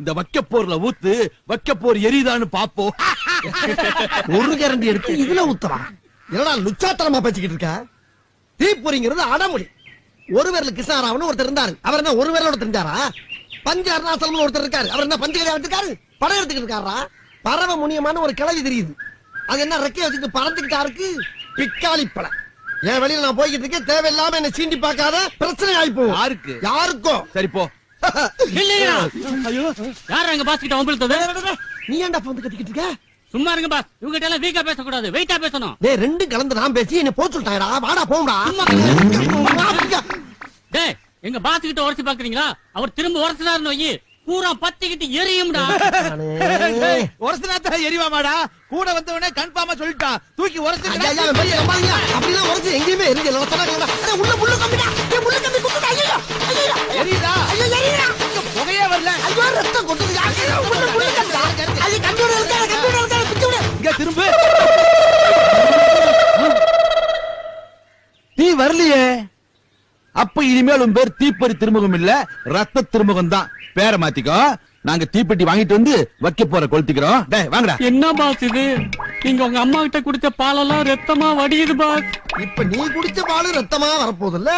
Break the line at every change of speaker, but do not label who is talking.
இந்த வைக்கப்போர்ல ஊத்து, வைக்கப்போர் எரியுதான்னு பாப்போம்.
ஒரு கரண்டி எடுத்து இதுல ஊத்தவா? என்னடா லுச்சாத்தனமா பேசிக்கிட்டு இருக்க? தீப்பொறிங்கிறது அடமொழி. ஒரு விரல கிருஷ்ணாராவன் ஒருத்தர் இருந்தாரு. அவர் என்ன ஒரு விரலோட தெரிஞ்சாரா? பஞ்ச அருணாசலம் ஒருத்தர் இருக்காரு. அவர் என்ன பஞ்ச கதையா எடுத்துக்காரு? படம் எடுத்துக்கிட்டு இருக்காரா? பறவை முனியமான ஒரு கிளவி தெரியுது. அது என்ன ரெக்கைய வச்சுட்டு பறந்துகிட்டா இருக்கு? பிக்காளி பழம். என் வெளியில நான் போய்கிட்டு இருக்கேன். தேவையில்லாம என்ன சீண்டி பார்க்காத, பிரச்சனை ஆயிப்போ.
யாருக்கு?
யாருக்கோ.
சரி போ.
யார் எங்க பாஸ் கிட்ட வம்பிழுத்தது?
நீ ஏன்டா வந்து கத்திக்கிட்டு இருக்க?
சும்மா இருங்க பாஸ். இவங்க கிட்ட எல்லாம் வீக்கா பேசக்கூடாது, வெயிட்டா பேசணும்.
டேய், ரெண்டும் கலந்து நான் பேசி என்ன போச்சு சொல்லிட்டாடா. வாடா போம்டா.
டேய், எங்க பாஸ் கிட்ட உரசி பாக்குறீங்களா? அவர் திரும்ப உரசினாருன்னு வை, பூரா பத்திக்கிட்டு எரியும்டா.
உரசனாத்தான் எரிவாமாடா. கூட வந்தவனே கன்ஃபார்மா சொல்லிட்டான். தூக்கி உரசி.
அப்படிலாம் உரசி எங்கேயுமே எரிஞ்சல. உள்ள முள்ளு கம்பிடா. முள்ளு கம்பி குத்துடா. ஐயோ ஐயோ
எரியுதா?
ஐயோ எரியுதா.
புகையே வரல.
ஐயோ ரத்தம் கொட்டுது. ஐயோ முள்ளு கம்பிடா. அது கம்ப்யூட்டர் இருக்கா? கம்ப்யூட்டர் இருக்கா? பிச்சு விடு.
இங்க திரும்ப. தீ வரலையே. அப்ப இனிமேல் உன் பேர் தீப்பொறி திருமுகம் இல்ல, ரத்த திருமுகம் தான். பேரை மாத்திக்கோ. நாங்க தீப்பெட்டி வாங்கிட்டு வந்து வைக்க போற கொளுத்திக்கிறோம். டேய் வாங்கடா.
என்ன பாஸ் இது? நீங்க உங்க அம்மா கிட்ட குடிச்ச பாலெல்லாம் ரத்தமா வடியுது பாஸ்.
இப்ப நீ குடிச்ச பாலு ரத்தமா வரப்போகுதுல்ல?